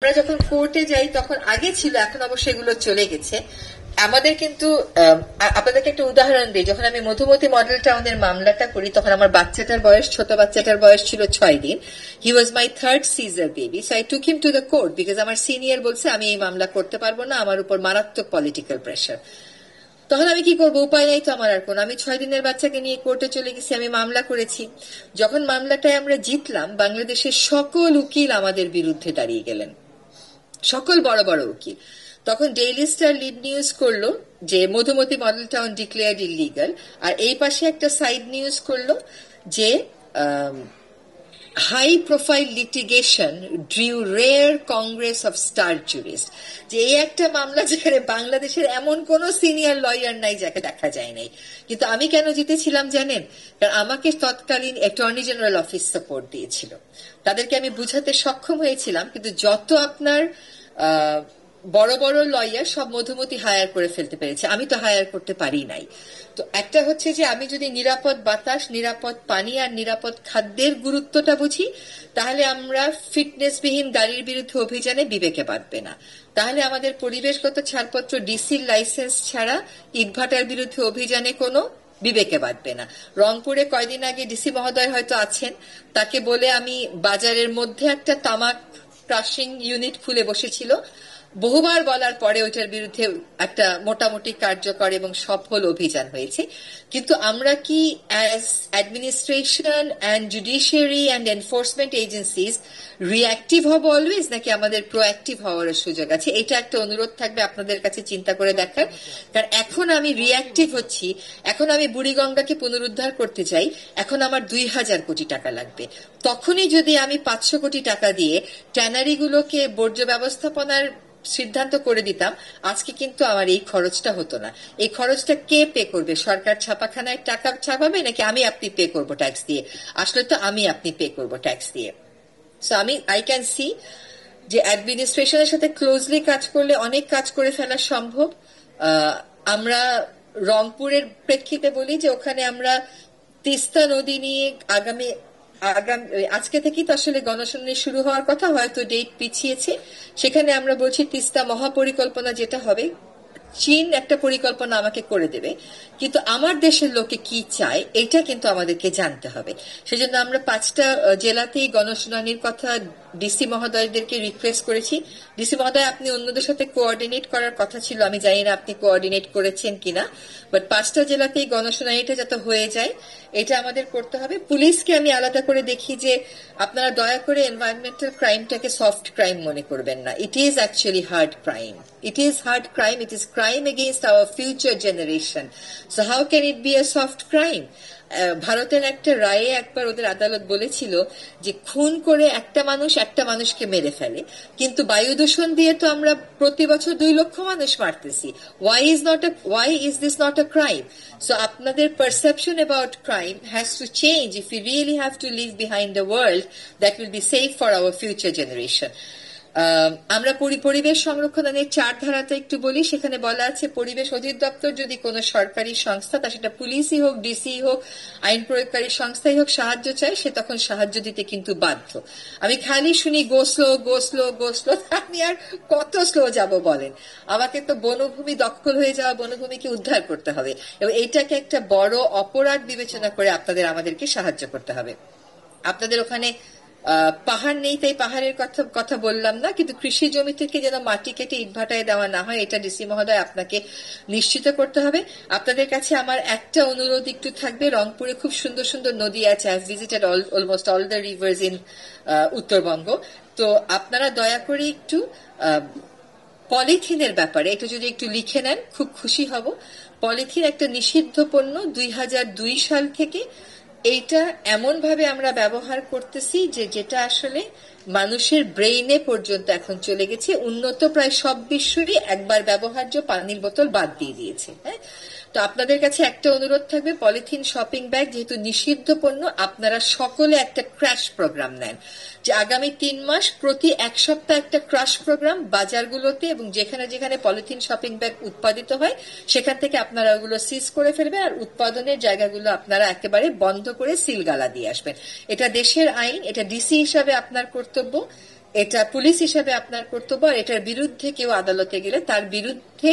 আমরা যখন কোর্টে যাই তখন আগে ছিল, এখন অবশ্য এগুলো চলে গেছে। আমাদের কিন্তু আপনাদেরকে একটা উদাহরণ দিই, যখন আমি মধুমতি মডেল টাউনের মামলাটা করি তখন আমার বাচ্চাটার বয়স, ছোট বাচ্চাটার বয়স ছিল 6 দিন। He was my third caesar baby, so I took him to the court because আমার সিনিয়র বলছে আমি এই মামলা করতে পারবো না, আমার উপর মারাত্মক পলিটিক্যাল প্রেশার। তখন আমি কি করবো, উপায় নাই তো আমার আর কোন। আমি 6 দিনের বাচ্চাকে নিয়ে কোর্টে চলে গেছি, আমি মামলা করেছি। যখন মামলাটায় আমরা জিতলাম, বাংলাদেশের সকল উকিল আমাদের বিরুদ্ধে দাঁড়িয়ে গেলেন, সকল বড় বড় উকিল। তখন ডেইলি স্টার লিড নিউজ করলো যে Madhumati model town declared illegal, আর এই পাশে একটা সাইড নিউজ করলো যে high profile litigation drew rare congress of star jurist, যে এই একটা মামলা যেখানে বাংলাদেশের এমন কোন সিনিয়র লয়ার নাই যাকে দেখা যায় নাই। কিন্তু আমি কেন জিতেছিলাম জানেন? কারণ আমাকে তৎকালীন অ্যাটর্নি জেনারেল অফিস সাপোর্ট দিয়েছিল, তাদেরকে আমি বুঝাতে সক্ষম হয়েছিলাম। কিন্তু যত আপনার বড় বড় লয়ার সব মধুমতি হায়ার করে ফেলতে পেরেছে, আমি তো হায়ার করতে পারি নাই। তো একটা হচ্ছে যে আমি যদি নিরাপদ বাতাস, নিরাপদ পানি আর নিরাপদ খাদ্যের গুরুত্বটা বুঝি, তাহলে আমরা ফিটনেসবিহীন গাড়ির বিরুদ্ধে অভিযানে বিবেকে বাঁধবে না। তাহলে আমাদের পরিবেশগত ছাড়পত্র, ডিসির লাইসেন্স ছাড়া ইটভাটার বিরুদ্ধে অভিযানে কোনো বিবেকে বাঁধবে না। রংপুরে কয়দিন আগে ডিসি মহোদয় হয়তো আছেন, তাকে বলে আমি বাজারের মধ্যে একটা তামাক ক্রাশিং ইউনিট খুলে বসেছিল, বহুবার বলার পরে ওইটার বিরুদ্ধে একটা মোটামুটি কার্যকর এবং সফল অভিযান হয়েছে। কিন্তু আমরা কি as administration and judiciary and enforcement agencies reactive হব অলওয়েজ, নাকি আমাদের প্রোঅ্যাক্টিভ হওয়ার সুযোগ আছে? এটা একটা অনুরোধ থাকবে আপনাদের কাছে চিন্তা করে দেখার। কারণ এখন আমি রিঅ্যাক্টিভ হচ্ছি, এখন আমি বুড়িগঙ্গাকে পুনরুদ্ধার করতে চাই, এখন আমার 2000 কোটি টাকা লাগবে। তখনই যদি আমি 500 কোটি টাকা দিয়ে ট্যানারিগুলোকে বর্জ্য ব্যবস্থাপনার সিদ্ধান্ত করে দিতাম, আজকে কিন্তু আমার এই খরচটা হতো না। এই খরচটা কে পে করবে? সরকার ছাপাখানায় টাকা ছাপাবে, নাকি আমি আপনি পে করবো ট্যাক্স দিয়ে? আসলে তো আমি আপনি পে করবো ট্যাক্স দিয়ে। সো আই ক্যান সি যে অ্যাডমিনিস্ট্রেশনের সাথে ক্লোজলি কাজ করলে অনেক কাজ করে ফেলা সম্ভব। আমরা রংপুরের প্রেক্ষিতে বলি যে ওখানে আমরা তিস্তা নদী নিয়ে আজকে থেকেই তো আসলে গণশুনানি শুরু হওয়ার কথা, হয়তো ডেট পিছিয়েছে। সেখানে আমরা বলছি তিস্তা মহাপরিকল্পনা যেটা হবে, চীন একটা পরিকল্পনা আমাকে করে দেবে, কিন্তু আমার দেশের লোকে কি চায় এটা কিন্তু আমাদেরকে জানতে হবে। সেজন্য আমরা 5টা জেলাতেই গণশুনানির কথা ডিসি মহোদয়দেরকে রিকোয়েস্ট করেছি। ডিসি মহোদয়, আপনি অন্যদের সাথে কোঅর্ডিনেট করার কথা ছিল, আমি জানি না আপনি কোঅর্ডিনেট করেছেন কিনা, বাট 5টা জেলাতেই গণশুনানিটা যাতে হয়ে যায় এটা আমাদের করতে হবে। পুলিশকে আমি আলাদা করে দেখি যে আপনারা দয়া করে এনভায়রনমেন্টাল ক্রাইমটাকে সফট ক্রাইম মনে করবেন না। It is actually hard crime, it is hard crime, it is crime against our future generation. So how can it B a soft crime? ভারতের একটা রায়ে একবার ওদের আদালত বলেছিল যে খুন করে একটা মানুষকে মেরে ফেলে, কিন্তু বায়ু দূষণ দিয়ে তো আমরা প্রতি বছর 2 লক্ষ মানুষ মারতেছি। why is this not a crime? So আপনাদের perception about crime has to change if we really have to leave behind a world that will be safe for our future generation. আমরা পরিবেশ সংরক্ষণ আইনের 4 ধারাতে একটু বলি, সেখানে বলা আছে পরিবেশ অধিদপ্তর যদি কোনো সরকারি সংস্থা, তা সেটা পুলিশই হোক, ডিসি হোক, আইন প্রয়োগকারী সংস্থাই হোক, সাহায্য চায়, সে তখন সাহায্য দিতে কিন্তু বাধ্য। আমি খালি শুনি গো স্লো, আমি আর কত স্লো যাব বলেন? আমাকে তো বনভূমি দখল হয়ে যাওয়া বনভূমিকে উদ্ধার করতে হবে, এবং এইটাকে একটা বড় অপরাধ বিবেচনা করে আমাদেরকে সাহায্য করতে হবে। আপনাদের ওখানে পাহাড় নেই তাই পাহাড়ের কথা বললাম না, কিন্তু কৃষি জমি থেকে যেন মাটি কেটে ইটভাটায় দেওয়া না হয়, এটা ডিসি মহোদয় আপনাকে নিশ্চিত করতে হবে। আপনাদের কাছে আমার একটা অনুরোধ একটু থাকবে, রংপুরে খুব সুন্দর সুন্দর নদী আছে, I have visited almost all the rivers in Uttarbanga. তো আপনারা দয়া করে একটু পলিথিনের ব্যাপারে একটু যদি একটু লিখে নেন, খুব খুশি হব। পলিথিন একটা নিষিদ্ধ পণ্য 2002 সাল থেকে। এইটা এমন ভাবে আমরা ব্যবহার করতেছি যেটা আসলে মানুষের ব্রেইনে পর্যন্ত এখন চলে গেছে। উন্নত প্রায় সব বিশ্বই একবার ব্যবহার্য পানির বোতল বাদ দিয়ে দিয়েছে। হ্যাঁ, তো আপনাদের কাছে একটা অনুরোধ থাকবে, পলিথিন শপিং ব্যাগ যেহেতু নিষিদ্ধ পণ্য, আপনারা সকলে একটা ক্র্যাশ প্রোগ্রাম নেন, যে আগামী 3 মাস প্রতি 1 সপ্তাহ একটা ক্র্যাশ প্রোগ্রাম বাজারগুলোতে এবং যেখানে যেখানে পলিথিন শপিং ব্যাগ উৎপাদিত হয় সেখান থেকে আপনারা ওগুলো সিজ করে ফেলবেন, আর উৎপাদনের জায়গাগুলো আপনারা একেবারে বন্ধ করে সিলগালা দিয়ে আসবেন। এটা দেশের আইন, এটা ডিসি হিসাবে আপনার কর্তব্য। এটা পুলিশ হিসাবে আপনার কর্তব্য। এটার বিরুদ্ধে কেউ আদালতে গেলে তার বিরুদ্ধে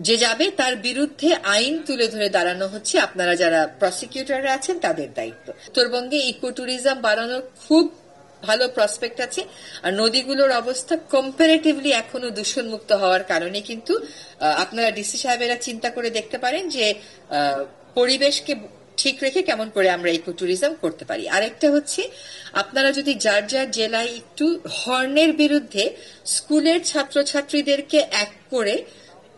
যে যাবে তার বিরুদ্ধে আইন তুলে ধরে দাঁড়ানো হচ্ছে আপনারা যারা প্রসিকিউটররা আছেন তাদের দায়িত্ব। উত্তরবঙ্গে ইকো ট্যুরিজম বাড়ানোর খুব ভালো প্রসপেক্ট আছে। আর নদীগুলোর অবস্থা কম্পারেটিভলি এখনো দূষণমুক্ত হওয়ার কারণে কিন্তু আপনারা ডিসি সাহেবেরা চিন্তা করে দেখতে পারেন যে পরিবেশকে ঠিক রেখে কেমন করে আমরা ইকো ট্যুরিজম করতে পারি। আরেকটা হচ্ছে আপনারা যদি যার যার জেলায় একটু হর্নের বিরুদ্ধে স্কুলের ছাত্রছাত্রীদেরকে এক করে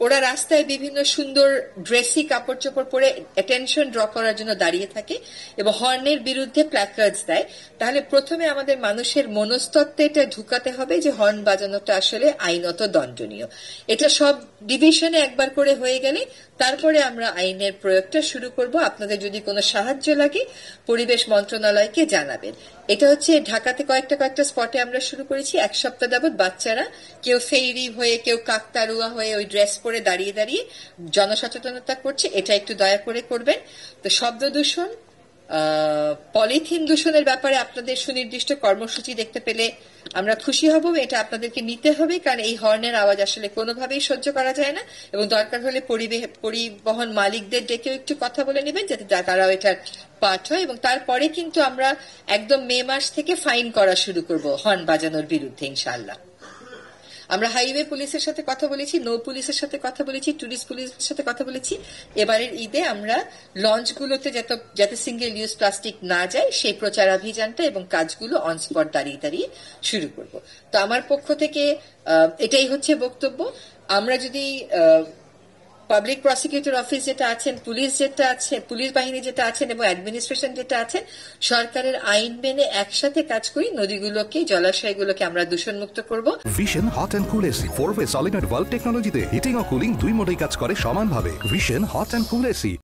ওরা রাস্তায় বিভিন্ন সুন্দর ড্রেসি কাপড় চোপড় পরে অ্যাটেনশন ড্র করার জন্য দাঁড়িয়ে থাকে এবং হর্নের বিরুদ্ধে প্ল্যাকার্ডস দেয়, তাহলে প্রথমে আমাদের মানুষের মনস্তত্ত্বে এটা ঢুকাতে হবে যে হর্ন বাজানোটা আসলে আইনত দণ্ডনীয়। এটা সব ডিভিশনে একবার করে হয়ে গেলে তারপরে আমরা আইনের প্রয়োগটা শুরু করব। আপনাদের যদি কোনো সাহায্য লাগে পরিবেশ মন্ত্রণালয়কে জানাবেন। এটা হচ্ছে ঢাকাতে কয়েকটা স্পটে আমরা শুরু করেছি। এক সপ্তাহ যাবৎ বাচ্চারা কেউ ফেরি হয়ে কেউ কাকতারুয়া হয়ে ওই ড্রেস পরে দাঁড়িয়ে দাঁড়িয়ে জনসচেতনতা করছে। এটা একটু দয়া করে করবেন। তো শব্দ দূষণ, পলিথিন দূষণের ব্যাপারে আপনাদের সুনির্দিষ্ট কর্মসূচি দেখতে পেলে আমরা খুশি হব। এটা আপনাদেরকে নিতে হবে, কারণ এই হর্নের আওয়াজ আসলে কোনোভাবেই সহ্য করা যায় না এবং দরকার হলে পরিবহন মালিকদের ডেকেও একটু কথা বলে নেবেন যাতে তারাও এটার পার্ট হয়। এবং তারপরে কিন্তু আমরা একদম মে মাস থেকে ফাইন করা শুরু করব হর্ন বাজানোর বিরুদ্ধে ইনশাআল্লাহ। আমরা হাইওয়ে পুলিশের সাথে কথা বলেছি, নৌ পুলিশের সাথে কথা বলেছি, টুরিস্ট পুলিশের সাথে কথা বলেছি। এবারের ঈদে আমরা লঞ্চগুলোতে যাতে সিঙ্গেল ইউজ প্লাস্টিক না যায় সেই প্রচারাভিযানটা এবং কাজগুলো অন স্পট দাঁড়িয়ে দাঁড়িয়ে শুরু করব। তো আমার পক্ষ থেকে এটাই হচ্ছে বক্তব্য। আমরা যদি পাবলিক প্রসিকিউটর অফিস যেটা আছেন, পুলিশ বাহিনী যেটা আছেন এবং অ্যাডমিনিস্ট্রেশন যেটা আছেন, সরকারের আইন মেনে একসাথে কাজ করি, নদীগুলোকে জলাশয়গুলোকে আমরা দূষণমুক্ত করব। Vision hot and cool AC 4-ওয়ে সলিনয়েড ভালভ টেকনোলজিতে হিটিং ও কুলিং দুই মোডেই কাজ করে সমানভাবে। Vision hot and cool AC.